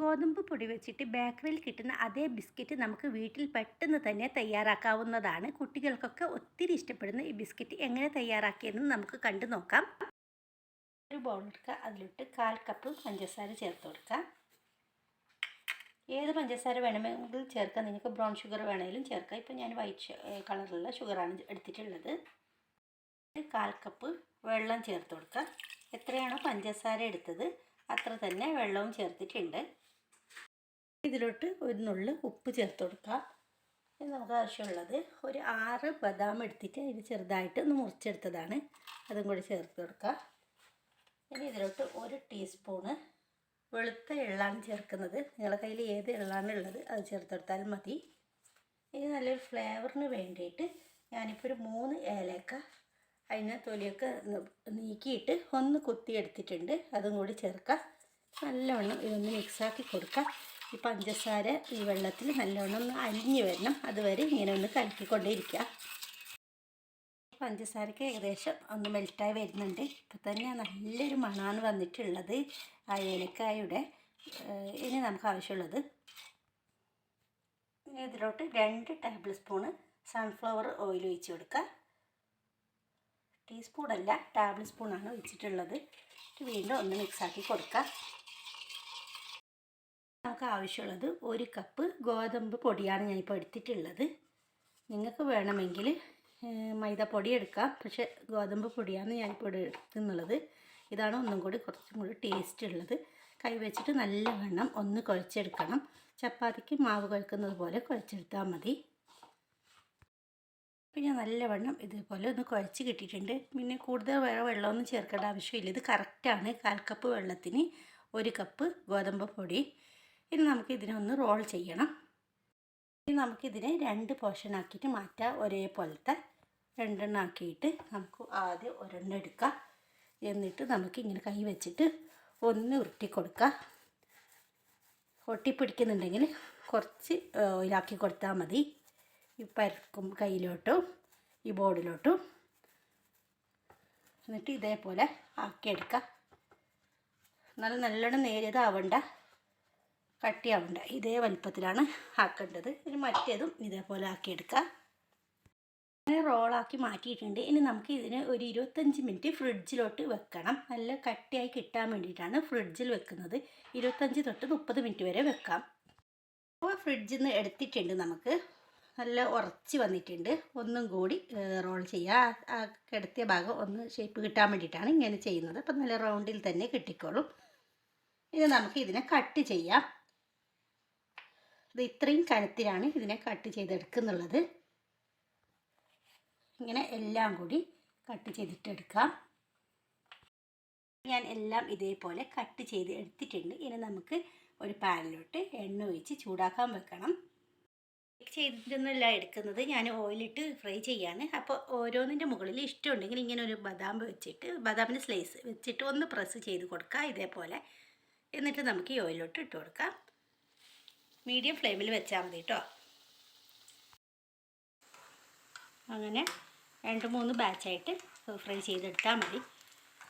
ഗോതമ്പ് പൊടി വെച്ചിട്ട് ബേക്കറിയിൽ കിട്ടുന്ന അതേ ബിസ്ക്കറ്റ് നമുക്ക് വീട്ടിൽ പെട്ടെന്ന് തന്നെ തയ്യാറാക്കാവുന്നതാണ്. കുട്ടികൾക്കൊക്കെ ഒത്തിരി ഇഷ്ടപ്പെടുന്ന ഈ ബിസ്ക്കറ്റ് എങ്ങനെ തയ്യാറാക്കിയെന്ന് നമുക്ക് കണ്ടു നോക്കാം. ഒരു ബൗൾ എടുക്കുക, അതിലിട്ട് 1/4 കപ്പ് പഞ്ചസാര ചേർത്ത് കൊടുക്കുക. ഏത് പഞ്ചസാര വേണമെങ്കിലും ചേർക്കാം, നിങ്ങൾക്ക് ബ്രൗൺ ഷുഗർ വേണമെങ്കിലും ചേർക്കാം. ഇപ്പം ഞാൻ വൈറ്റ് കളറുള്ള ഷുഗറാണ് എടുത്തിട്ടുള്ളത്. 1/4 കപ്പ് വെള്ളം ചേർത്ത് കൊടുക്കുക. എത്രയാണോ പഞ്ചസാര എടുത്തത് അത്ര തന്നെ വെള്ളവും ചേർത്തിട്ടുണ്ട്. ഇതിലോട്ട് ഒരു നുള്ളു ഉപ്പ് ചേർത്ത് കൊടുക്കുക. നമുക്ക് ആവശ്യമുള്ളത് ഒരു 6 ബദാം എടുത്തിട്ട് ഇത് ചെറുതായിട്ട് ഒന്ന് മുറിച്ചെടുത്തതാണ്, അതും കൂടി ചേർത്ത് കൊടുക്കുക. ഇനി ഇതിലോട്ട് 1 ടീസ്പൂണ് വെളുത്ത എള്ളാണ് ചേർക്കുന്നത്. നിങ്ങളുടെ കയ്യിൽ ഏത് എള്ളാണ് ഉള്ളത് അത് ചേർത്ത് കൊടുത്താൽ മതി. ഇനി നല്ലൊരു ഫ്ലേവറിന് വേണ്ടിയിട്ട് ഞാനിപ്പോൾ ഒരു 3 ഏലക്ക അതിന് തൊലിയൊക്കെ നീക്കിയിട്ട് ഒന്ന് കുത്തിയെടുത്തിട്ടുണ്ട്, അതും കൂടി ചേർക്കുക. നല്ലവണ്ണം ഇതൊന്ന് മിക്സാക്കി കൊടുക്കുക. ഈ പഞ്ചസാര ഈ വെള്ളത്തിൽ നല്ലവണ്ണം ഒന്ന് അലിഞ്ഞ് വരണം, അതുവരെ ഇങ്ങനെ ഒന്ന് കലക്കിക്കൊണ്ടേയിരിക്കുക. പഞ്ചസാരയ്ക്ക് ഏകദേശം ഒന്ന് മെൽറ്റായി വരുന്നുണ്ട്. ഇപ്പം തന്നെ നല്ലൊരു മണമാണ് വന്നിട്ടുള്ളത് ആ ഏലക്കായുടെ. ഇനി നമുക്ക് ആവശ്യമുള്ളത് ഇതിലോട്ട് 2 ടേബിൾ സ്പൂണ് സൺഫ്ലവർ ഓയിൽ ഒഴിച്ച് കൊടുക്കുക. ടീസ്പൂണല്ല, ടേബിൾ സ്പൂണാണ് ഒഴിച്ചിട്ടുള്ളത്. വീണ്ടും ഒന്ന് മിക്സാക്കി കൊടുക്കുക. നമുക്ക് ആവശ്യമുള്ളത് 1 കപ്പ് ഗോതമ്പ് പൊടിയാണ് ഞാനിപ്പോൾ എടുത്തിട്ടുള്ളത്. നിങ്ങൾക്ക് വേണമെങ്കിൽ മൈദപ്പൊടി എടുക്കാം, പക്ഷേ ഗോതമ്പ് പൊടിയാണ് ഞാനിപ്പോൾ എടുക്കുന്നുള്ളത്. ഇതാണ് ഒന്നും കൂടി കുറച്ചും കൂടി ടേസ്റ്റ് ഉള്ളത്. കൈ വെച്ചിട്ട് നല്ലവണ്ണം ഒന്ന് കുഴച്ചെടുക്കണം. ചപ്പാത്തിക്ക് മാവ് കുഴക്കുന്നത് പോലെ കുഴച്ചെടുത്താൽ മതി. പിന്നെ നല്ലവണ്ണം ഇതുപോലെ ഒന്ന് കുഴച്ച് കിട്ടിയിട്ടുണ്ട്. പിന്നെ കൂടുതൽ വേറെ വെള്ളമൊന്നും ചേർക്കേണ്ട ആവശ്യമില്ല. ഇത് കറക്റ്റാണ്. 1/4 കപ്പ് വെള്ളത്തിന് 1 കപ്പ് ഗോതമ്പ് പൊടി. ഇനി നമുക്ക് ഇതിനെ ഒന്ന് റോൾ ചെയ്യണം. ഇനി നമുക്കിതിനെ 2 പോർഷൻ ആക്കിയിട്ട് മാറ്റാം. ഒരേപോലത്തെ 2 എണ്ണം ആക്കിയിട്ട് നമുക്ക് ആദ്യം ഒരെണ്ണം എടുക്കാം. എന്നിട്ട് നമുക്ക് ഇങ്ങനെ കൈ വെച്ചിട്ട് ഒന്ന് ഉരുട്ടി കൊടുക്കാം. ഒട്ടിപ്പിടിക്കുന്നുണ്ടെങ്കിൽ കുറച്ച് ഓയിലാക്കി കൊടുത്താൽ മതി. ഈ പരക്കും കയ്യിലോട്ടും ഈ ബോർഡിലോട്ടും. എന്നിട്ട് ഇതേപോലെ ആക്കിയെടുക്കാം. നല്ലോണം നേരിയതാവണ്ട, കട്ടിയാവണ്ട, ഇതേ വലുപ്പത്തിലാണ് ആക്കേണ്ടത്. ഇനി മറ്റേതും ഇതേപോലെ ആക്കിയെടുക്കാം. അങ്ങനെ റോളാക്കി മാറ്റിയിട്ടുണ്ട്. ഇനി നമുക്ക് ഇതിന് ഒരു 25 മിനിറ്റ് ഫ്രിഡ്ജിലോട്ട് വെക്കണം. നല്ല കട്ടിയായി കിട്ടാൻ വേണ്ടിയിട്ടാണ് ഫ്രിഡ്ജിൽ വെക്കുന്നത്. 25 തൊട്ട് 30 മിനിറ്റ് വരെ വെക്കാം. അപ്പോൾ ഫ്രിഡ്ജിൽ നിന്ന് എടുത്തിട്ടുണ്ട്, നമുക്ക് നല്ല ഉറച്ച് വന്നിട്ടുണ്ട്. ഒന്നും കൂടി റോൾ ചെയ്യുക. ആ കിടത്തിയ ഭാഗം ഒന്ന് ഷേപ്പ് കിട്ടാൻ വേണ്ടിയിട്ടാണ് ഇങ്ങനെ ചെയ്യുന്നത്. അപ്പം നല്ല റൗണ്ടിൽ തന്നെ കിട്ടിക്കോളും. ഇനി നമുക്ക് ഇതിനെ കട്ട് ചെയ്യാം. ഇത് ഇത്രയും കനത്തിലാണ് ഇതിനെ കട്ട് ചെയ്തെടുക്കുന്നുള്ളത്. ഇങ്ങനെ എല്ലാം കൂടി കട്ട് ചെയ്തിട്ടെടുക്കാം. ഞാൻ എല്ലാം ഇതേപോലെ കട്ട് ചെയ്ത് എടുത്തിട്ടുണ്ട്. ഇനി നമുക്ക് ഒരു പാനിലോട്ട് എണ്ണ ഒഴിച്ച് ചൂടാക്കാൻ വെക്കണം. ചെയ്തിട്ടൊന്നുമല്ല എടുക്കുന്നത്, ഞാൻ ഓയിലിട്ട് ഫ്രൈ ചെയ്യാണ്. അപ്പോൾ ഓരോന്നിൻ്റെ മുകളിൽ ഇഷ്ടമുണ്ടെങ്കിൽ ഇങ്ങനെ ഒരു ബദാം വെച്ചിട്ട് ബദാമിൻ്റെ സ്ലൈസ് വെച്ചിട്ട് ഒന്ന് പ്രസ് ചെയ്ത് കൊടുക്കുക ഇതേപോലെ. എന്നിട്ട് നമുക്ക് ഈ ഓയിലോട്ട് ഇട്ട് കൊടുക്കാം. മീഡിയം ഫ്ലെയിമിൽ വെച്ചാൽ മതി കേട്ടോ. അങ്ങനെ 2-3 ബാച്ചായിട്ട് ഫ്രൈ ചെയ്തെടുത്താൽ മതി.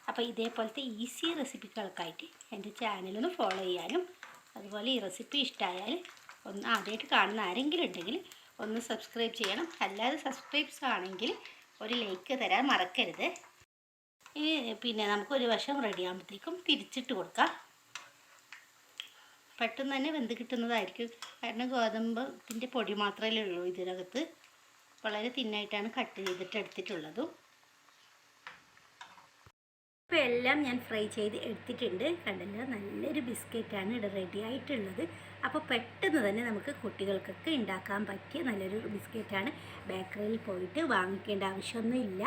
അപ്പോൾ ഇതേപോലത്തെ ഈസി റെസിപ്പികൾക്കായിട്ട് എൻ്റെ ചാനലൊന്ന് ഫോളോ ചെയ്യാനും, അതുപോലെ ഈ റെസിപ്പി ഇഷ്ടമായാൽ ഒന്ന് ആദ്യമായിട്ട് കാണുന്ന ആരെങ്കിലും ഉണ്ടെങ്കിൽ ഒന്ന് സബ്സ്ക്രൈബ് ചെയ്യണം. അല്ലാതെ സബ്സ്ക്രൈബ്സ് ആണെങ്കിൽ ഒരു ലൈക്ക് തരാൻ മറക്കരുത്. പിന്നെ നമുക്കൊരു വശം റെഡി ആകുമ്പോഴത്തേക്കും തിരിച്ചിട്ട് കൊടുക്കാം. പെട്ടെന്ന് തന്നെ വെന്ത് കിട്ടുന്നതായിരിക്കും. കാരണം ഗോതമ്പിൻ്റെ പൊടി മാത്രമേ ഉള്ളൂ ഇതിനകത്ത്. വളരെ തിന്നായിട്ടാണ് കട്ട് ചെയ്തിട്ട് എടുത്തിട്ടുള്ളതും. ഇപ്പോൾ എല്ലാം ഞാൻ ഫ്രൈ ചെയ്ത് എടുത്തിട്ടുണ്ട്. കണ്ടല്ലോ, നല്ലൊരു ബിസ്ക്കറ്റാണ് ഇവിടെ റെഡി ആയിട്ടുള്ളത്. അപ്പോൾ പെട്ടെന്ന് തന്നെ നമുക്ക് കുട്ടികൾക്കൊക്കെ ഉണ്ടാക്കാൻ പറ്റിയ നല്ലൊരു ബിസ്ക്കറ്റാണ്. ബേക്കറിയിൽ പോയിട്ട് വാങ്ങിക്കേണ്ട ആവശ്യമൊന്നുമില്ല.